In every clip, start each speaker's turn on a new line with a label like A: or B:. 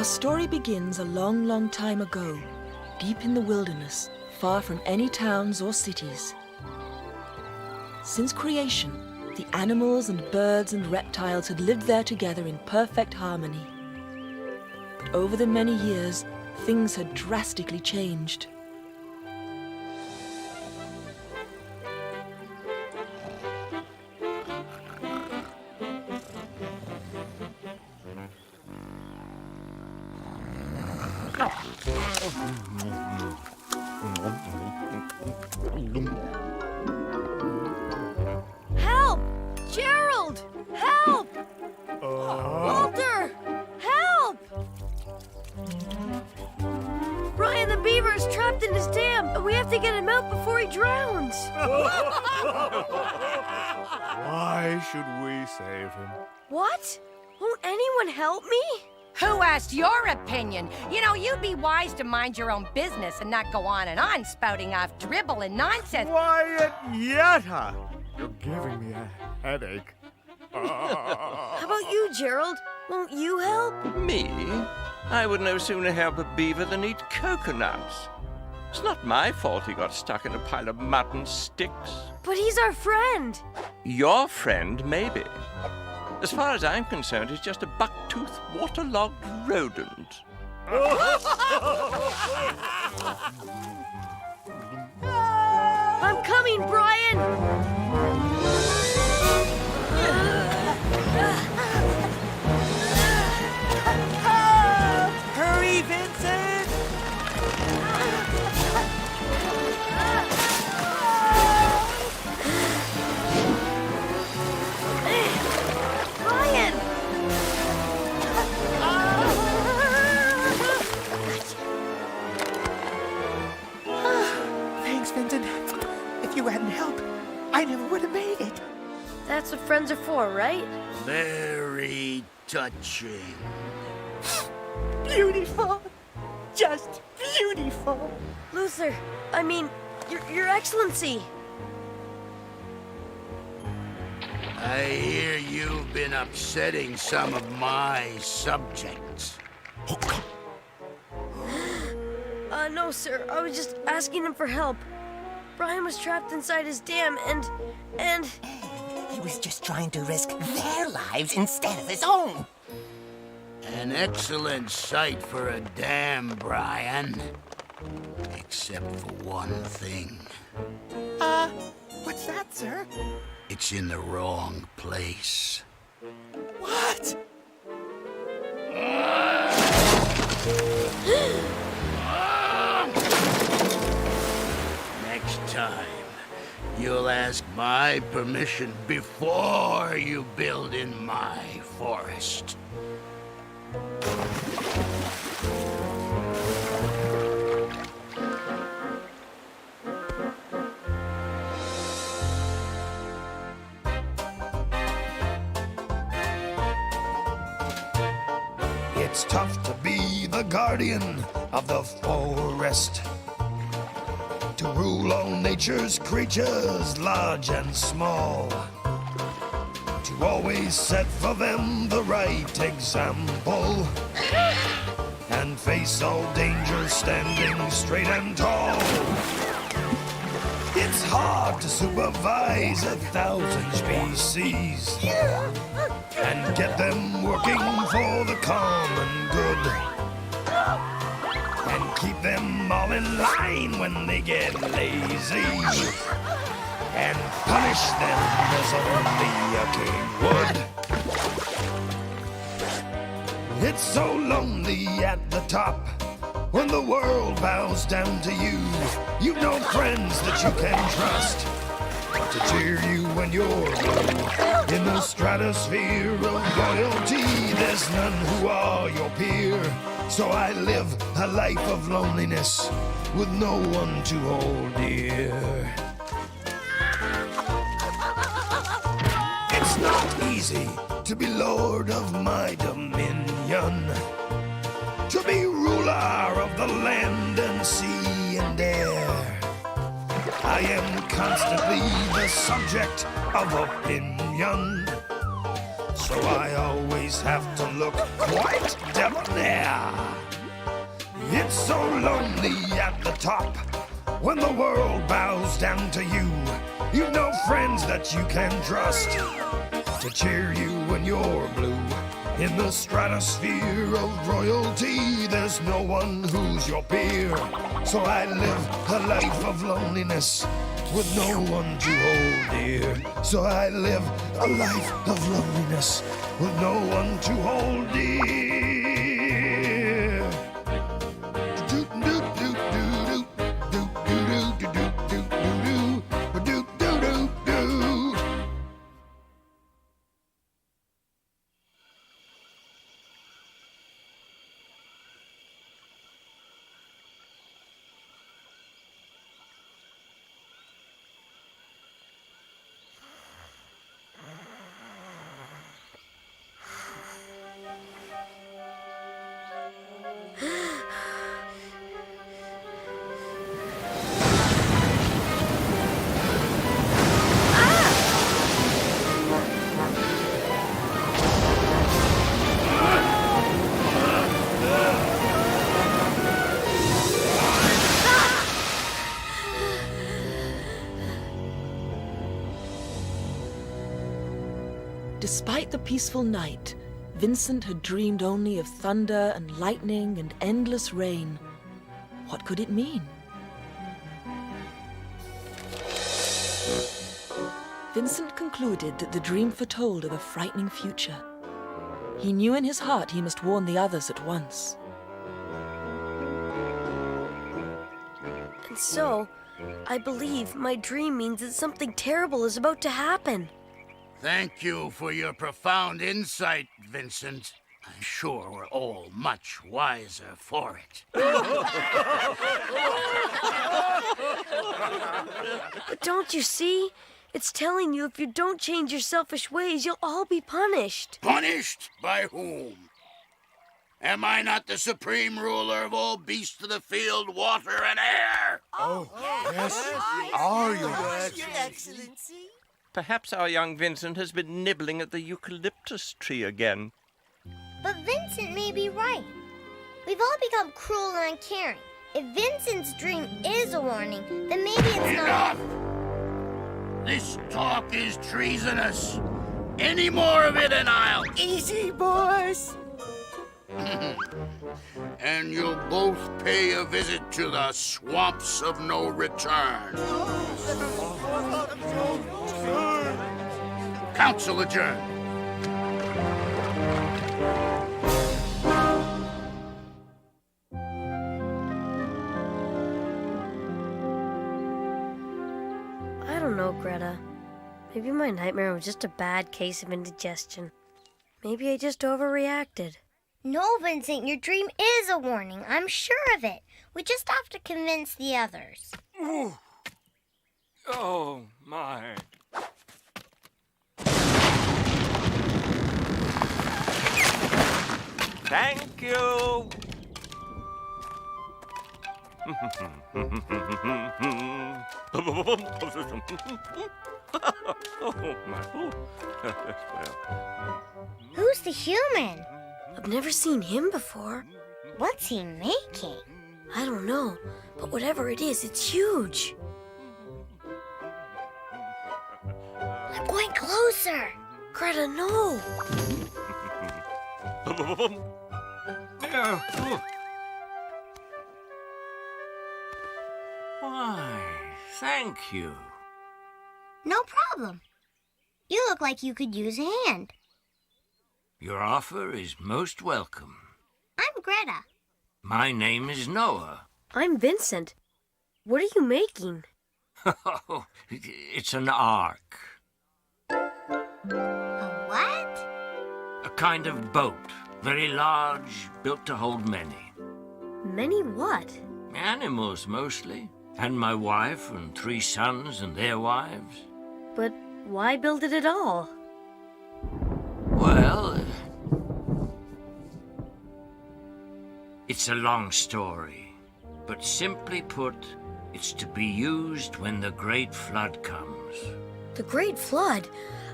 A: Our story begins a long, long time ago, deep in the wilderness, far from any towns or cities. Since creation, the animals and birds and reptiles had lived there together in perfect harmony. But over the many years, things had drastically changed.
B: Help! Gerald! Help! Walter! Help! Brian the beaver is trapped in his dam, and we have to get him out before he drowns.
C: Why should we save him?
B: What? Won't anyone help me?
D: Who asked your opinion? You know, you'd be wise to mind your own business and not go on and on spouting off dribble and nonsense.
C: Quiet, Yetta! You're giving me a headache.
B: How about you, Gerald? Won't you help?
E: Me? I would no sooner help a beaver than eat coconuts. It's not my fault he got stuck in a pile of mutton sticks.
B: But he's our friend.
E: Your friend, maybe. As far as I'm concerned, he's just a buck-toothed, waterlogged rodent.
B: I'm coming, Brian!
F: Hurry, Vincent!
B: Brian!
F: Thanks, Vincent. If you hadn't helped, I never would have made it.
B: That's what friends are for, right?
G: Very touching.
F: Beautiful. Just beautiful.
B: Luther, I mean, Your Excellency.
G: I hear you've been upsetting some of my subjects.
B: No, sir. I was just asking him for help. Brian was trapped inside his dam, and...
F: He was just trying to risk their lives instead of his own.
G: An excellent site for a dam, Brian. Except for one thing.
F: What's that, sir?
G: It's in the wrong place.
F: What?
G: Next time, you'll ask my permission before you build in my forest.
H: It's tough to be the guardian of the forest, to rule all nature's creatures, large and small, to always set for them the right example, and face all danger standing straight and tall. It's hard to supervise 1,000 species and get them working for the common good, and keep them all in line when they get lazy, and punish them as only a king would. It's so lonely at the top when the world bows down to you. You've no friends that you can trust to cheer you when you're low. In the stratosphere of royalty, there's none who are your peer. So I live a life of loneliness with no one to hold dear. It's not easy to be lord of my dominion, to be ruler of the land and sea and air. I am constantly the subject of opinion, so I always have to look quite debonair. It's so lonely at the top when the world bows down to you. You've no friends that you can trust to cheer you when you're blue. In the stratosphere of royalty, there's no one who's your peer. So I live a life of loneliness with no one to hold dear. So I live a life of loneliness with no one to hold dear.
A: Despite the peaceful night, Vincent had dreamed only of thunder and lightning and endless rain. What could it mean? Vincent concluded that the dream foretold of a frightening future. He knew in his heart he must warn the others at once.
B: And so, I believe my dream means that something terrible is about to happen.
G: Thank you for your profound insight, Vincent. I'm sure we're all much wiser for it.
B: But don't you see? It's telling you if you don't change your selfish ways, you'll all be punished.
G: Punished by whom? Am I not the supreme ruler of all beasts of the field, water, and air?
C: Yes, are you?
F: Your Excellency.
E: Perhaps our young Vincent has been nibbling at the eucalyptus tree again.
I: But Vincent may be right. We've all become cruel and uncaring. If Vincent's dream is a warning, then maybe it's
G: Enough!
I: not.
G: This talk is treasonous. Any more of it and I'll...
F: Easy, boys.
G: And you'll both pay a visit to the swamps of no return. Council adjourned.
B: I don't know, Greta. Maybe my nightmare was just a bad case of indigestion. Maybe I just overreacted.
I: No, Vincent, your dream is a warning. I'm sure of it. We just have to convince the others.
E: Oh, my. Thank you. Oh, my.
I: Who's the human?
B: I've never seen him before.
I: What's he making?
B: I don't know, but whatever it is, it's huge.
I: I'm going closer.
B: Greta, no.
E: Why, thank you.
I: No problem. You look like you could use a hand.
E: Your offer is most welcome.
I: I'm Greta.
E: My name is Noah.
B: I'm Vincent. What are you making?
E: Oh, it's an ark.
I: A what?
E: A kind of boat. Very large, built to hold many.
B: Many what?
E: Animals, mostly. And my wife and 3 sons and their wives.
B: But why build it at all?
E: Well, it's a long story. But simply put, it's to be used when the Great Flood comes.
B: The Great Flood?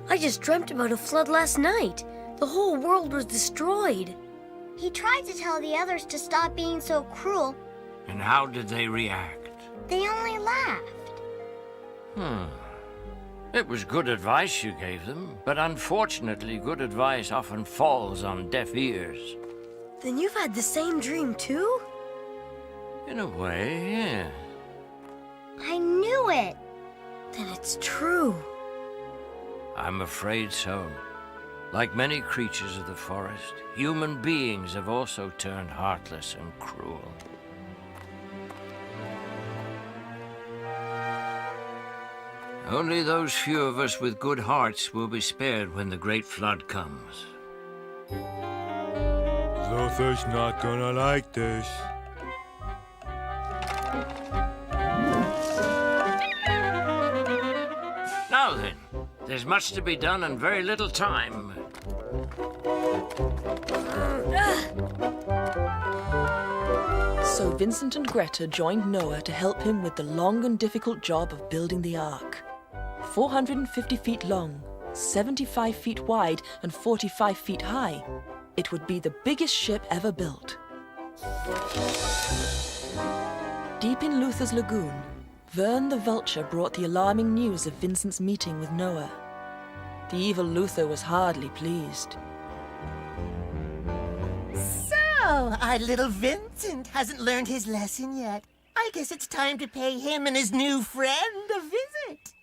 B: I just dreamt about a flood last night. The whole world was destroyed.
I: He tried to tell the others to stop being so cruel.
G: And how did they react?
I: They only laughed.
J: It was good advice you gave them, but unfortunately, good advice often falls on deaf ears.
B: Then you've had the same dream too?
J: In a way, yeah.
I: I knew it.
B: Then it's true.
J: I'm afraid so. Like many creatures of the forest, human beings have also turned heartless and cruel. Only those few of us with good hearts will be spared when the great flood comes.
C: Luther's not gonna like this.
J: Now then, there's much to be done and very little time.
A: So Vincent and Greta joined Noah to help him with the long and difficult job of building the ark. 450 feet long, 75 feet wide, and 45 feet high, it would be the biggest ship ever built. Deep in Luther's lagoon, Vern the vulture brought the alarming news of Vincent's meeting with Noah. The evil Luther was hardly pleased.
F: So, our little Vincent hasn't learned his lesson yet. I guess it's time to pay him and his new friend a visit.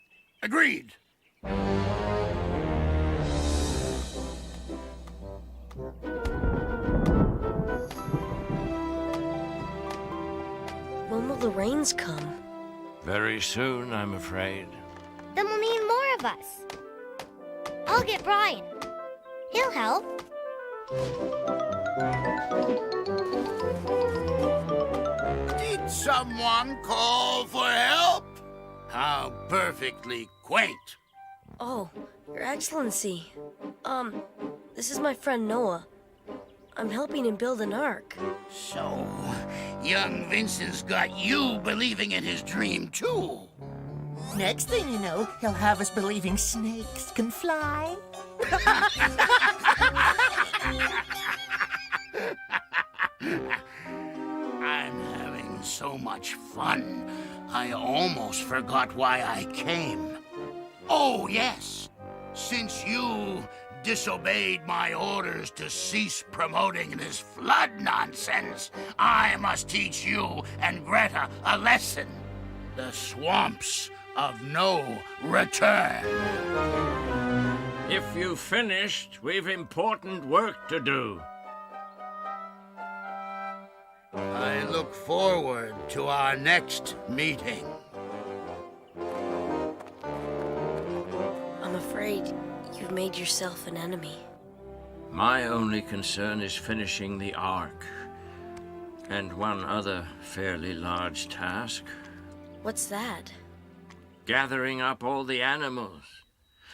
G: Agreed.
B: When will the rains come?
J: Very soon, I'm afraid.
I: Then we'll need more of us. I'll get Brian. He'll help.
G: Did someone call for help? How perfectly quaint.
B: Oh, Your Excellency. This is my friend Noah. I'm helping him build an ark.
G: So, young Vincent's got you believing in his dream, too.
F: Next thing you know, he'll have us believing snakes can fly.
G: I'm having so much fun, I almost forgot why I came. Oh, yes. Since you disobeyed my orders to cease promoting this flood nonsense, I must teach you and Greta a lesson. The swamps of no return.
J: If you've finished, we've important work to do.
G: I look forward to our next meeting.
B: I'm afraid you've made yourself an enemy.
J: My only concern is finishing the ark. And one other fairly large task.
B: What's that?
J: Gathering up all the animals.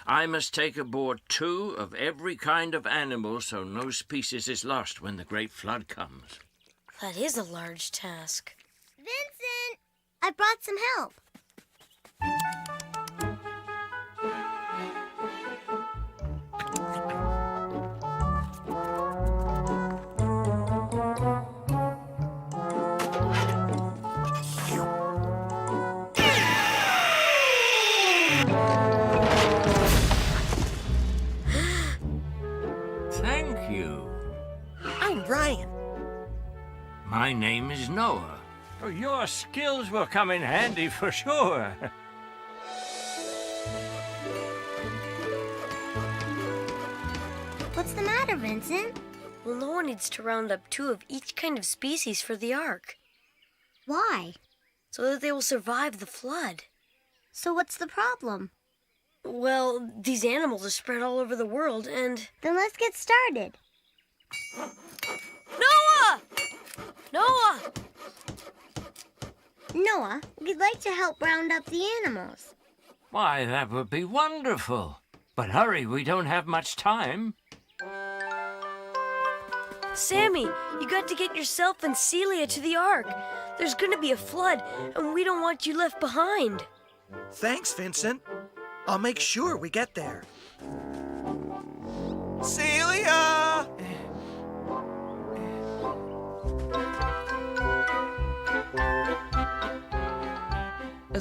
J: I must take aboard 2 of every kind of animal so no species is lost when the great flood comes.
B: That is a large task.
I: Vincent! I brought some help.
J: Thank you.
F: I'm Brian.
J: My name is Noah. Oh, your skills will come in handy for sure.
I: What's the matter, Vincent?
B: Well, Noah needs to round up 2 of each kind of species for the ark,
I: Why?
B: so that they will survive the flood.
I: So what's the problem?
B: Well, these animals are spread all over the world, and...
I: Then let's get started.
B: Noah! Noah!
I: Noah, we'd like to help round up the animals.
J: Why, that would be wonderful. But hurry, we don't have much time.
B: Sammy, you got to get yourself and Celia to the ark. There's gonna be a flood, and we don't want you left behind.
K: Thanks, Vincent. I'll make sure we get there. Celia!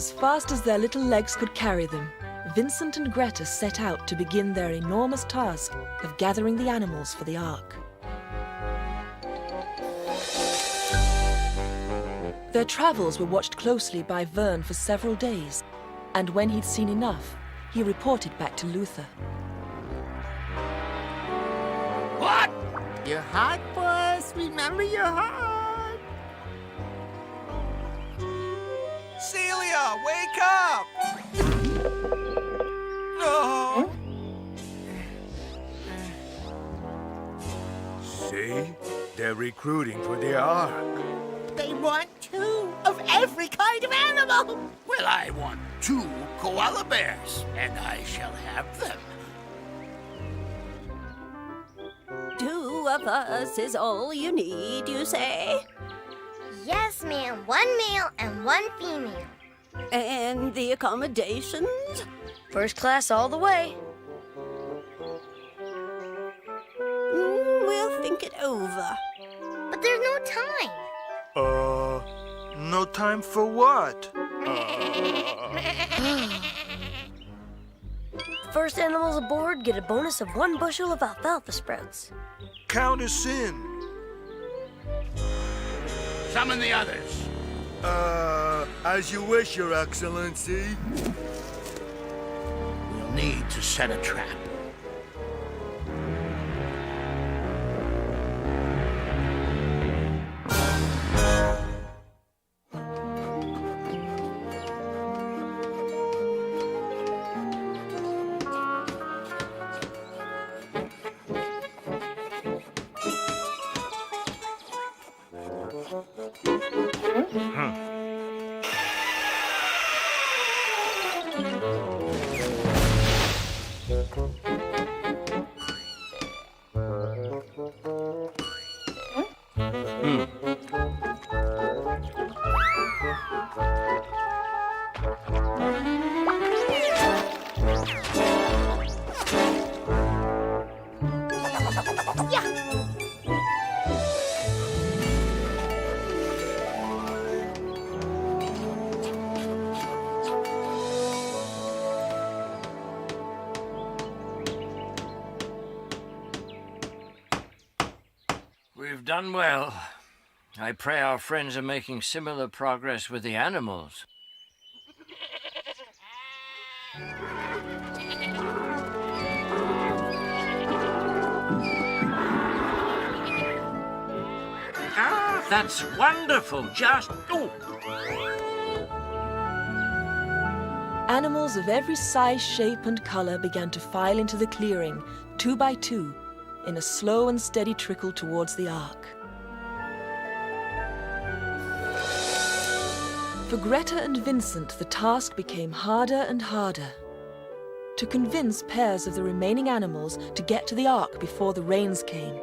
A: As fast as their little legs could carry them, Vincent and Greta set out to begin their enormous task of gathering the animals for the Ark. Their travels were watched closely by Vern for several days, and when he'd seen enough, he reported back to Luther.
G: What?
F: Your heart, boss. Remember your heart.
C: Celia, wake up! No! See? They're recruiting for the Ark.
F: They want 2 of every kind of animal.
G: Well, I want 2 koala bears, and I shall have them.
K: 2 of us is all you need, you say?
I: Yes, ma'am. 1 male and 1 female.
K: And the accommodations?
B: First class all the way.
K: We'll think it over.
I: But there's no time.
C: No time for what?
B: First animals aboard get a bonus of 1 bushel of alfalfa sprouts.
C: Count us in.
G: Summon the others.
C: As you wish, Your Excellency.
G: We'll need to set a trap.
J: We've done well. I pray our friends are making similar progress with the animals. Ah, that's wonderful. Just... Oh.
A: Animals of every size, shape, and color began to file into the clearing, 2 by 2, in a slow and steady trickle towards the Ark. For Greta and Vincent, the task became harder and harder. To convince pairs of the remaining animals to get to the Ark before the rains came.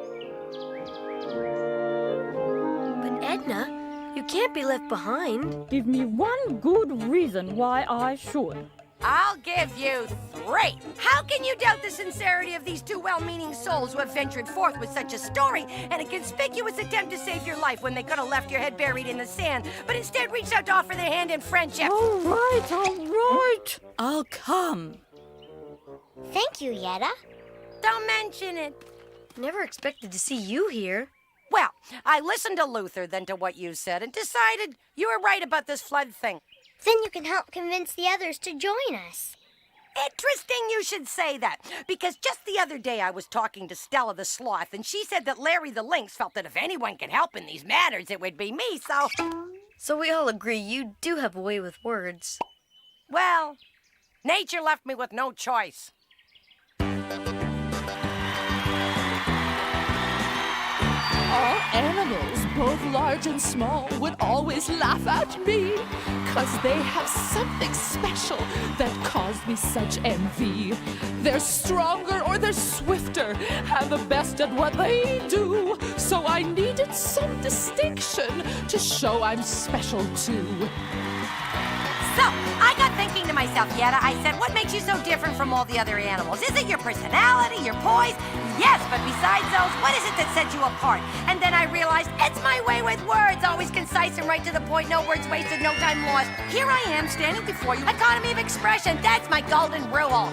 B: But Edna, you can't be left behind.
L: Give me 1 good reason why I should.
D: I'll give you 3. How can you doubt the sincerity of these 2 well-meaning souls who have ventured forth with such a story and a conspicuous attempt to save your life when they could have left your head buried in the sand, but instead reached out to offer their hand in friendship?
L: All right. I'll come.
I: Thank you, Yetta.
D: Don't mention it.
B: Never expected to see you here.
D: Well, I listened to Luther, then to what you said, and decided you were right about this flood thing.
I: Then you can help convince the others to join us.
D: Interesting you should say that, because just the other day I was talking to Stella the Sloth, and she said that Larry the Lynx felt that if anyone can help in these matters, it would be me, so...
B: So we all agree you do have a way with words.
D: Well, nature left me with no choice.
L: All animals, both large and small, would always laugh at me, 'cause they have something special that caused me such envy. They're stronger or they're swifter, and the best at what they do. So I needed some distinction to show I'm special too.
D: So, I got thinking to myself, Yetta, I said, what makes you so different from all the other animals? Is it your personality, your poise? Yes, but besides those, what is it that sets you apart? And then I realized it's my way with words, always concise and right to the point, no words wasted, no time lost. Here I am, standing before you, economy of expression, that's my golden rule.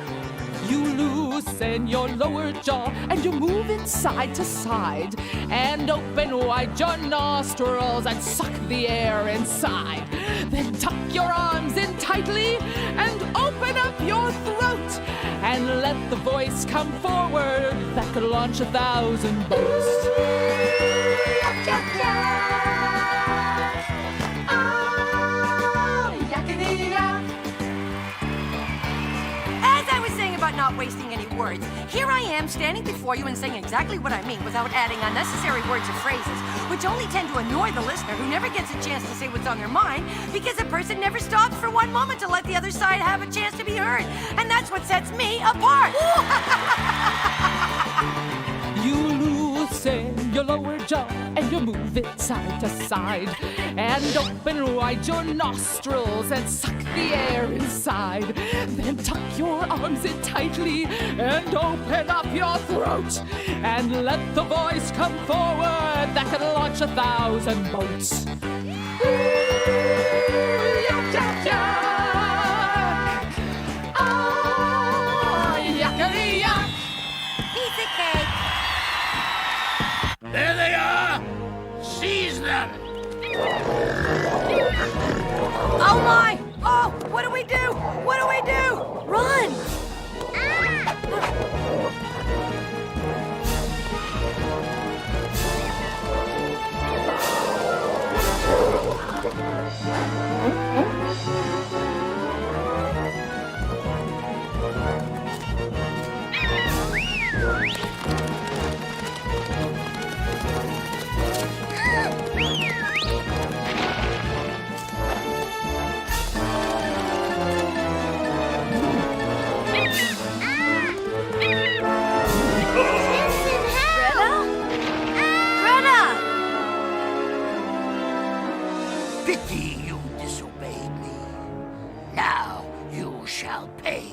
L: You loosen your lower jaw and you move it side to side and open wide your nostrils and suck the air inside. Then tuck your arms in tightly and open up your throat and let the voice come forward that could launch 1,000 boats.
D: Not wasting any words. Here I am standing before you and saying exactly what I mean without adding unnecessary words or phrases, which only tend to annoy the listener who never gets a chance to say what's on their mind because a person never stops for one moment to let the other side have a chance to be heard. And that's what sets me apart.
L: You loosen your lower jaw and you move it side to side and open wide your nostrils and suck the air inside. Then tuck your arms in tightly and open up your throat and let the voice come forward that can launch 1,000 boats. Yak, yak, yak. Oh, yakety yak.
D: Piece of cake.
G: There they are! Seize them!
D: Oh my! Oh, what do we do? What do we do?
B: Run!
G: Pity you disobeyed me. Now you shall pay.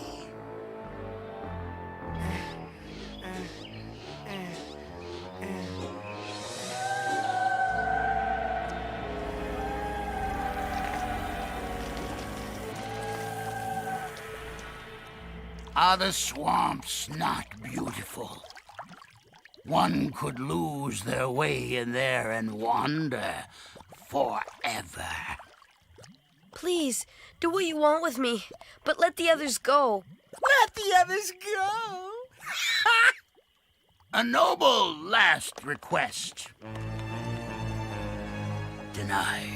G: Are the swamps not beautiful? One could lose their way in there and wander forever.
B: Please, do what you want with me, but let the others go.
F: Let the others go.
G: A noble last request. Denied.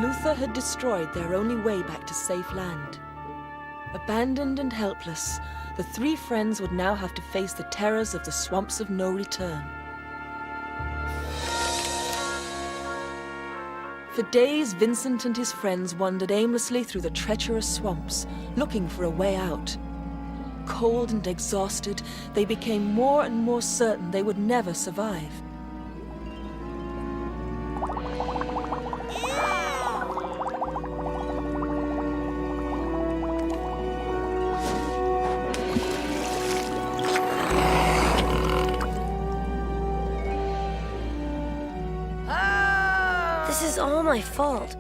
A: Luther had destroyed their only way back to safe land. Abandoned and helpless, the three friends would now have to face the terrors of the swamps of no return. For days, Vincent and his friends wandered aimlessly through the treacherous swamps, looking for a way out. Cold and exhausted, they became more and more certain they would never survive.
B: This is all my fault.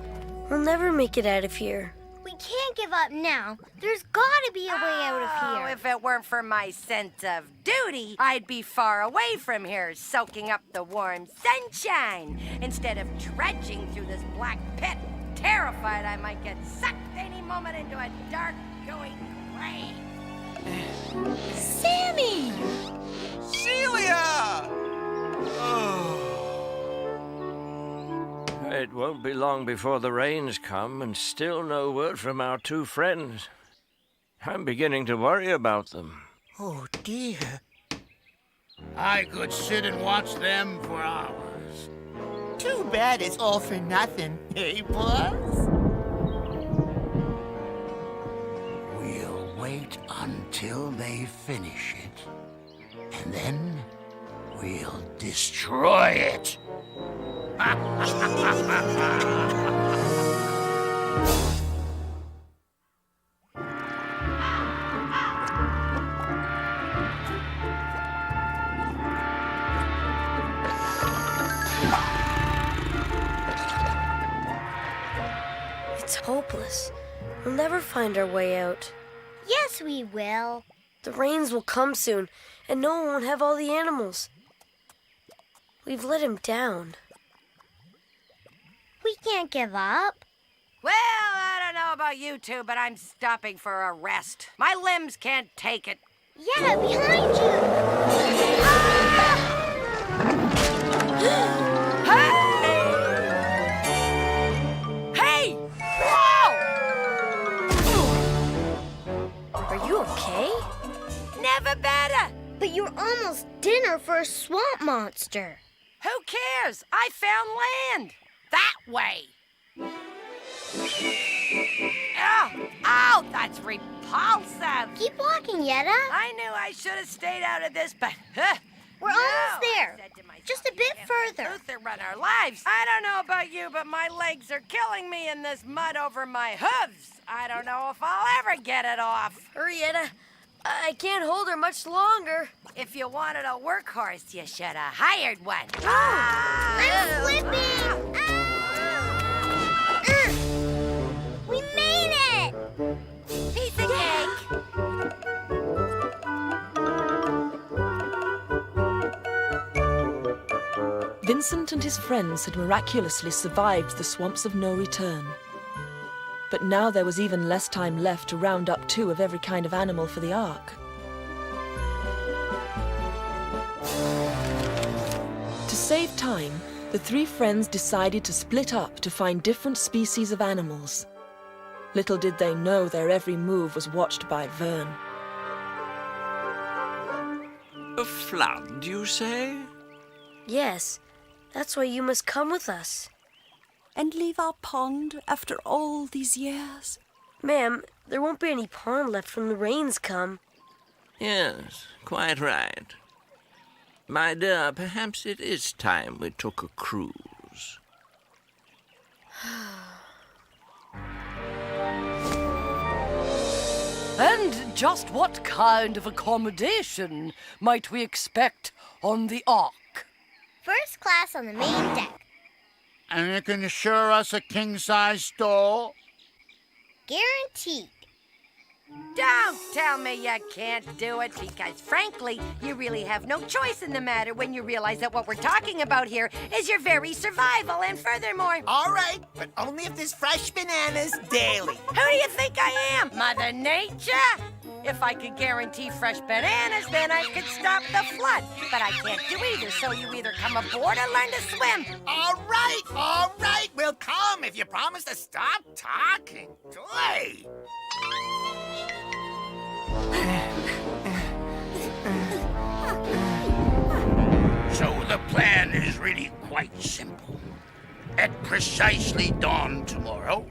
B: We'll never make it out of here.
I: We can't give up now. There's gotta be a way out of
D: Oh,
I: here.
D: if it weren't for my sense of duty, I'd be far away from here, soaking up the warm sunshine, instead of trudging through this black pit, terrified I might get sucked any moment into a dark, gooey grave.
B: Sammy!
C: Celia!
J: It won't be long before the rains come, and still no word from our two friends. I'm beginning to worry about them.
F: Oh, dear.
G: I could sit and watch them for hours.
F: Too bad it's all for nothing, eh, boss?
G: We'll wait until they finish it. And then we'll destroy it.
B: It's hopeless. We'll never find our way out.
I: Yes, we will.
B: The rains will come soon, and no one won't have all the animals. We've let him down.
I: We can't give up.
D: Well, I don't know about you two, but I'm stopping for a rest. My limbs can't take it.
I: Yeah, behind you.
D: Hey! Whoa!
B: Are you okay?
D: Never better.
I: But you're almost dinner for a swamp monster.
D: Who cares? I found land. That way. Oh, that's repulsive.
I: Keep walking, Yetta.
D: I knew I should have stayed out of this, but
I: We're almost there. Just a bit further.
D: Luther run our lives. I don't know about you, but my legs are killing me in this mud over my hooves. I don't know if I'll ever get it off.
B: Hurry, Etta. I can't hold her much longer.
D: If you wanted a workhorse, you should have hired one.
I: I'm slipping. We made it.
D: Piece of cake.
A: Vincent and his friends had miraculously survived the swamps of no return. But now there was even less time left to round up 2 of every kind of animal for the ark. To save time, the 3 friends decided to split up to find different species of animals. Little did they know their every move was watched by Vern.
E: A flood, you say?
B: Yes, that's why you must come with us.
K: And leave our pond after all these years?
B: Ma'am, there won't be any pond left when the rains come.
E: Yes, quite right. My dear, perhaps it is time we took a cruise.
M: And just what kind of accommodation might we expect on the Ark?
I: First class on the main deck.
G: And you can assure us a king-size stall?
I: Guaranteed.
D: Don't tell me you can't do it, because frankly, you really have no choice in the matter when you realize that what we're talking about here is your very survival, and furthermore...
F: All right, but only if there's fresh bananas daily.
D: Who do you think I am, Mother Nature? If I could guarantee fresh bananas, then I could stop the flood. But I can't do either, so you either come aboard or learn to swim.
F: All right, we'll come if you promise to stop talking. Boy.
G: So the plan is really quite simple. At precisely dawn tomorrow,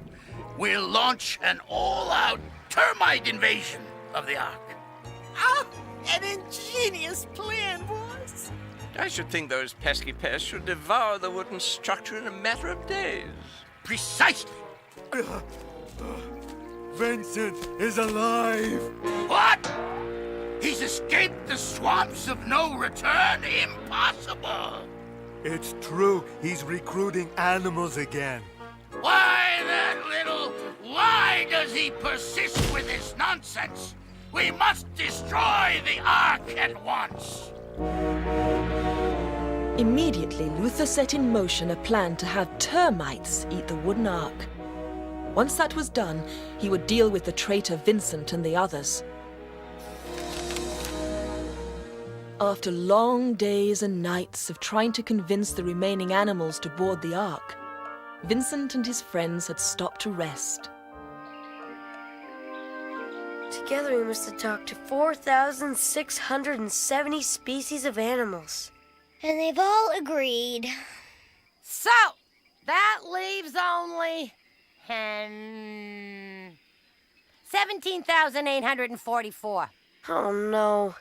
G: we'll launch an all-out termite invasion of the Ark.
F: Oh, an ingenious plan, boss.
E: I should think those pesky pests should devour the wooden structure in a matter of days.
G: Precisely.
C: Vincent is alive.
G: What? He's escaped the swamps of no return? Impossible.
C: It's true. He's recruiting animals again.
G: Why does he persist with this nonsense? We must destroy the Ark at once.
A: Immediately, Luther set in motion a plan to have termites eat the wooden ark. Once that was done, he would deal with the traitor Vincent and the others. After long days and nights of trying to convince the remaining animals to board the ark, Vincent and his friends had stopped to rest.
B: Together we must have talked to 4,670 species of animals.
I: And they've all agreed.
D: So, that leaves only... 17,844.
B: Oh no,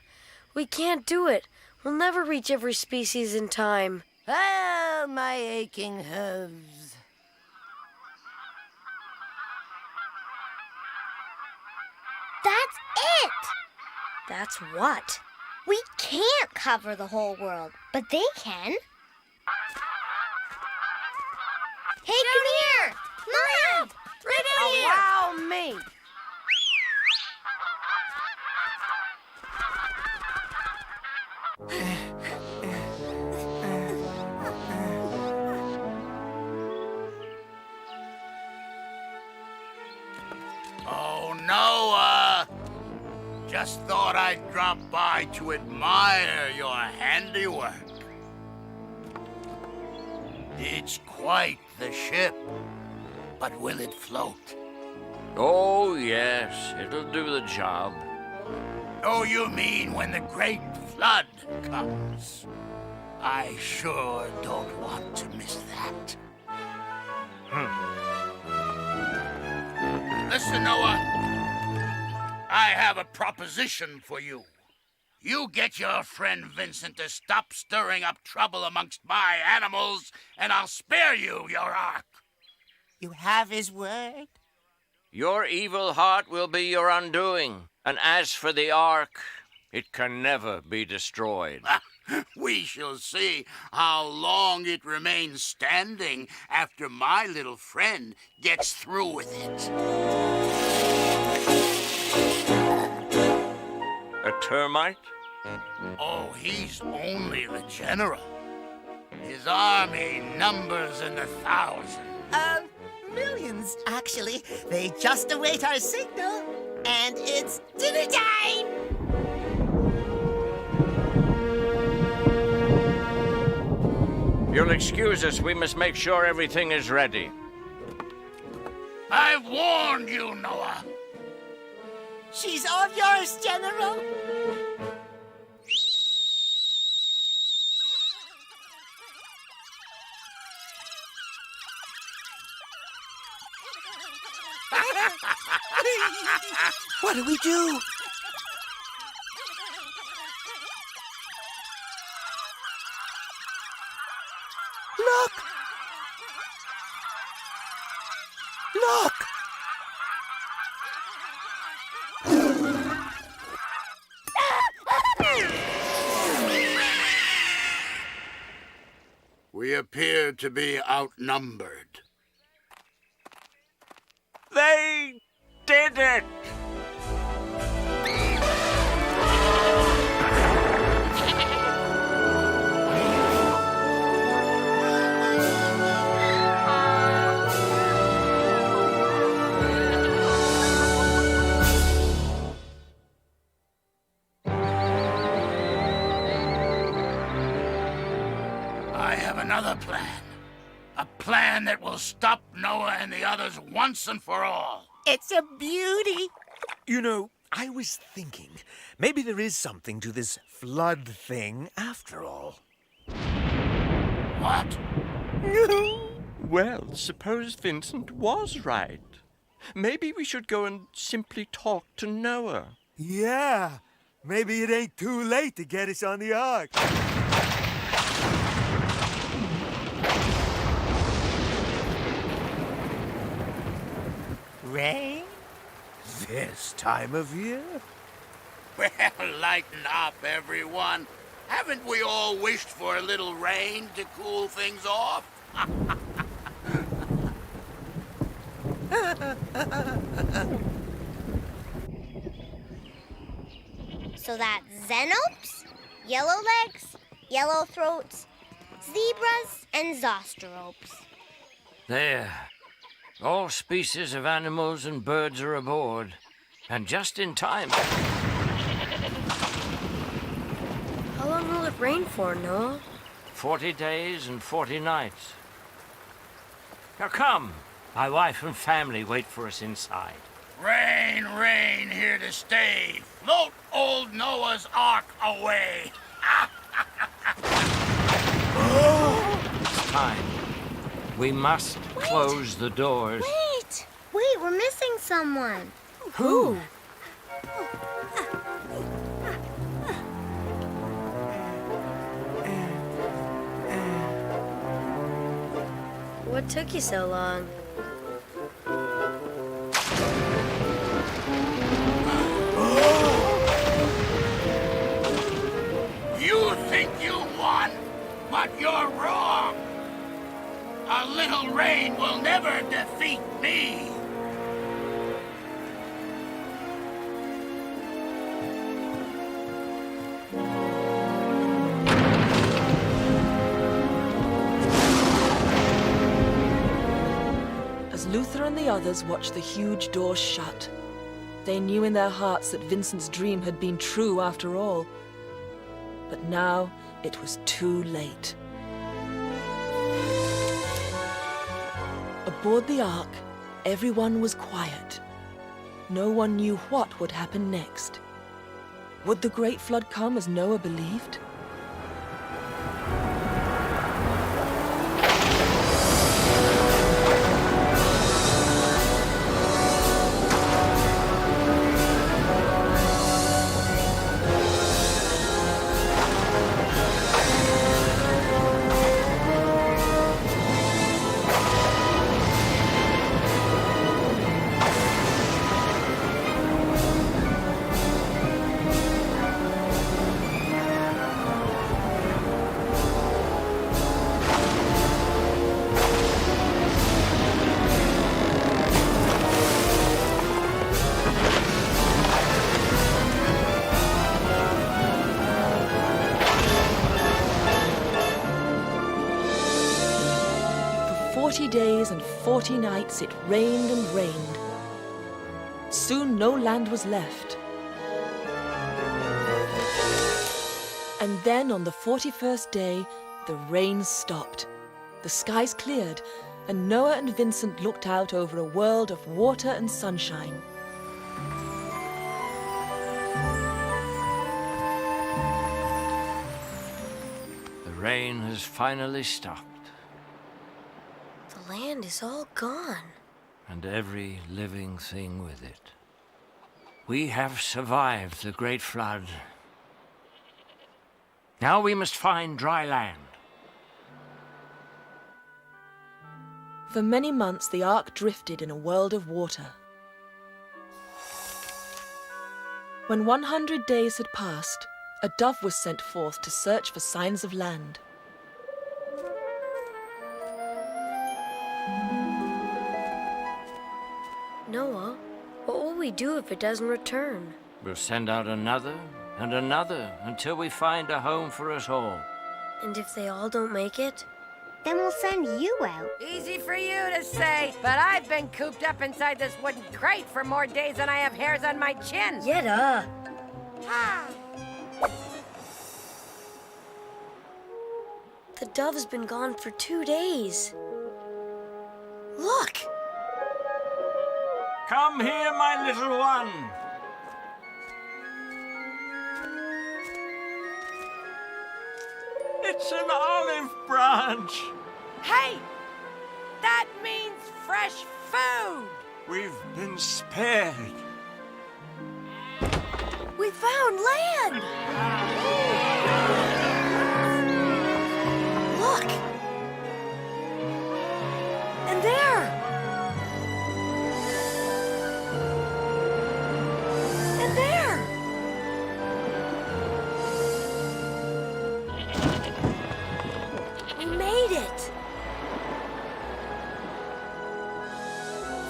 B: we can't do it. We'll never reach every species in time.
F: Ah, my aching hooves.
I: That's it!
B: That's what?
I: We can't cover the whole world, but they can. Hey, come here! Mom! Right out here!
D: Allow me.
G: Oh, Noah! Just thought I'd drop by to admire your handiwork. It's quite the ship. But will it float?
J: Oh, yes, it'll do the job.
G: Oh, you mean when the great flood comes? I sure don't want to miss that. Listen, Noah. I have a proposition for you. You get your friend Vincent to stop stirring up trouble amongst my animals, and I'll spare you your ark.
F: You have his word?
J: Your evil heart will be your undoing. And as for the ark, it can never be destroyed.
G: We shall see how long it remains standing after my little friend gets through with it.
J: A termite?
G: Oh, he's only the general. His army numbers in the thousands.
F: Millions, actually. They just await our signal. And it's dinner time!
J: You'll excuse us. We must make sure everything is ready.
G: I've warned you, Noah.
F: She's all yours, General. What do we do? Look! Look!
G: We appear to be outnumbered.
E: They did it!
G: I have another plan. A plan that will stop Noah and the others once and for all.
F: It's a beauty.
C: You know, I was thinking, maybe there is something to this flood thing after all.
G: What?
E: Well, suppose Vincent was right. Maybe we should go and simply talk to Noah.
C: Yeah, maybe it ain't too late to get us on the ark.
F: Rain?
C: This time of year?
G: Well, lighten up, everyone. Haven't we all wished for a little rain to cool things off?
I: So that's xenopes, yellowlegs, yellowthroats, zebras, and zosteropes.
J: There. All species of animals and birds are aboard. And just in time.
B: How long will it rain for, Noah?
J: 40 days and 40 nights. Now come. My wife and family wait for us inside.
G: Rain, rain, here to stay. Float old Noah's Ark away.
J: It's time. We must close the doors.
I: Wait, we're missing someone.
B: What took you so long?
G: You think you won, but you're wrong. A little rain will never defeat me.
A: As Luther and the others watched the huge door shut, they knew in their hearts that Vincent's dream had been true after all. But now it was too late. Aboard the Ark, everyone was quiet. No one knew what would happen next. Would the great flood come as Noah believed? For 40 days and 40 nights it rained and rained. Soon no land was left. And then on the 41st day, the rain stopped. The skies cleared, and Noah and Vincent looked out over a world of water and sunshine.
J: The rain has finally stopped,
B: The land is all gone.
J: and every living thing with it. We have survived the great flood. Now we must find dry land.
A: For many months the Ark drifted in a world of water. When 100 days had passed, a dove was sent forth to search for signs of land.
B: Noah, what will we do if it doesn't return?
J: We'll send out another and another until we find a home for us all.
B: And if they all don't make it?
I: Then we'll send you out.
D: Easy for you to say, but I've been cooped up inside this wooden crate for more days than I have hairs on my chin.
B: Get up.
D: Ah.
B: The dove's been gone for 2 days. Look!
J: Come here, my little one. It's an olive branch.
D: Hey! That means fresh food!
E: We've been spared.
B: We found land! Look! And there! And there! We made it!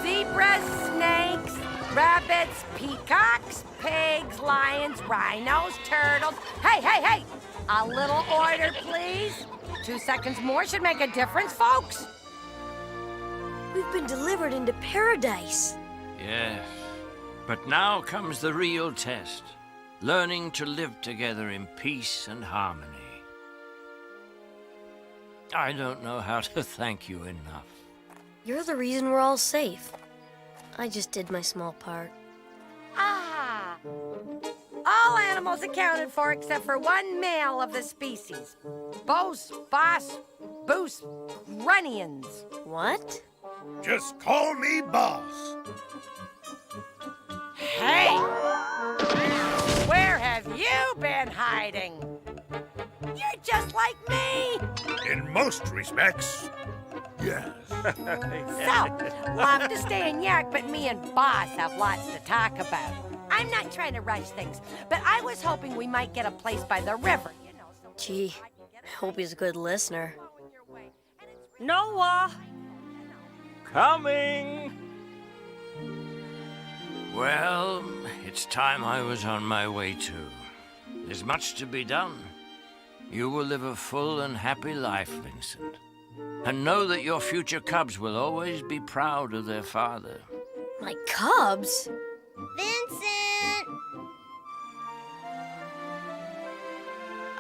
D: Zebras, snakes, rabbits, peacocks, pigs, lions, rhinos, turtles. Hey, hey, hey! A little order, please. 2 seconds more should make a difference, folks.
B: We've been delivered into paradise.
J: Yes, but now comes the real test. Learning to live together in peace and harmony. I don't know how to thank you enough.
B: You're the reason we're all safe. I just did my small part.
D: Ah! All animals accounted for except for one male of the species. Bos, Bos, Boos, Grunions.
B: What?
H: Just call me boss.
D: Hey! Where have you been hiding? You're just like me!
H: In most respects, yes.
D: So, love to stay and yak, but me and Boss have lots to talk about. I'm not trying to rush things, but I was hoping we might get a place by the river, you know. So
B: Gee, I hope he's a good listener.
J: Noah! Coming! Well, it's time I was on my way too. There's much to be done. You will live a full and happy life, Vincent. And know that your future cubs will always be proud of their father.
B: My cubs?
I: Vincent!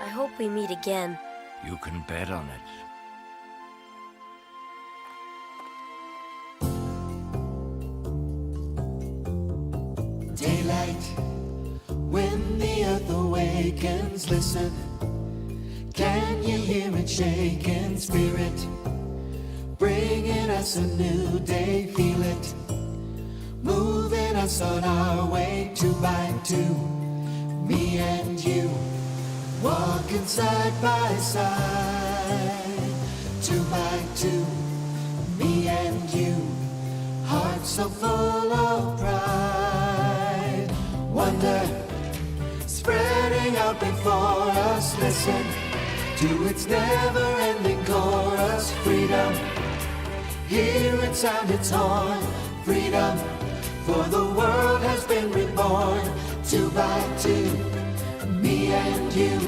B: I hope we meet again.
J: You can bet on it.
N: Daylight, when the earth awakens, listen. Can you hear it shaking? Spirit, bringing us a new day, feel it. Moving us on our way, 2 by 2. Me and you, walking side by side. 2 by 2, me and you, hearts so full of pride. Wonder, spreading out before us, listen to its never-ending chorus. Freedom, hear it sound its horn. Freedom, for the world has been reborn. 2 by 2, me and you,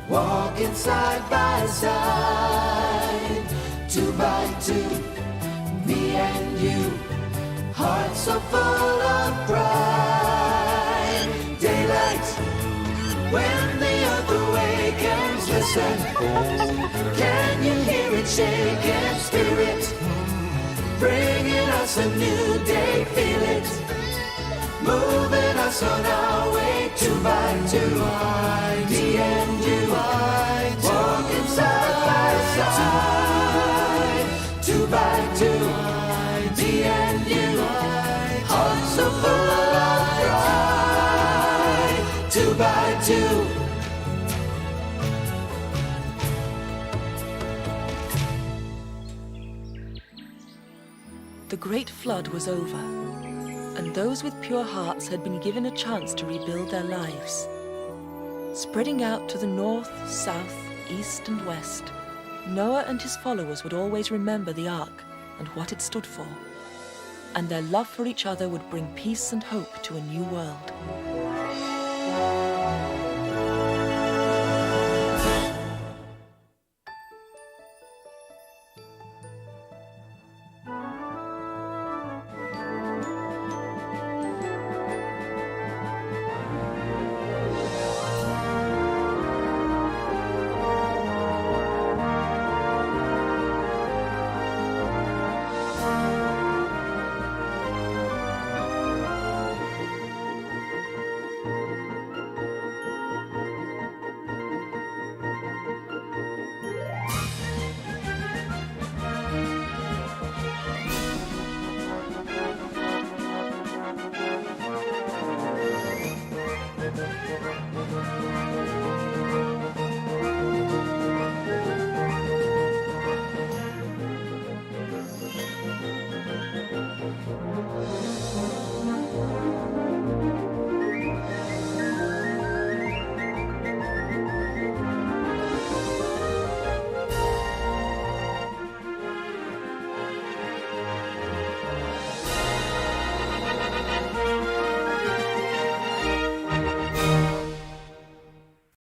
N: walking side by side. 2 by 2, me and you, hearts so full of pride. Daylight, when the earth awakens, listen. Can you hear it shaking? Spirit, bringing us a new day, feel it. Moving us on our way, 2 by 2. Me and you, walking side by side. 2 by 2, me and you, hearts so full of pride. 2 by 2.
A: The great flood was over, and those with pure hearts had been given a chance to rebuild their lives. Spreading out to the north, south, east, and west, Noah and his followers would always remember the Ark and what it stood for, and their love for each other would bring peace and hope to a new world.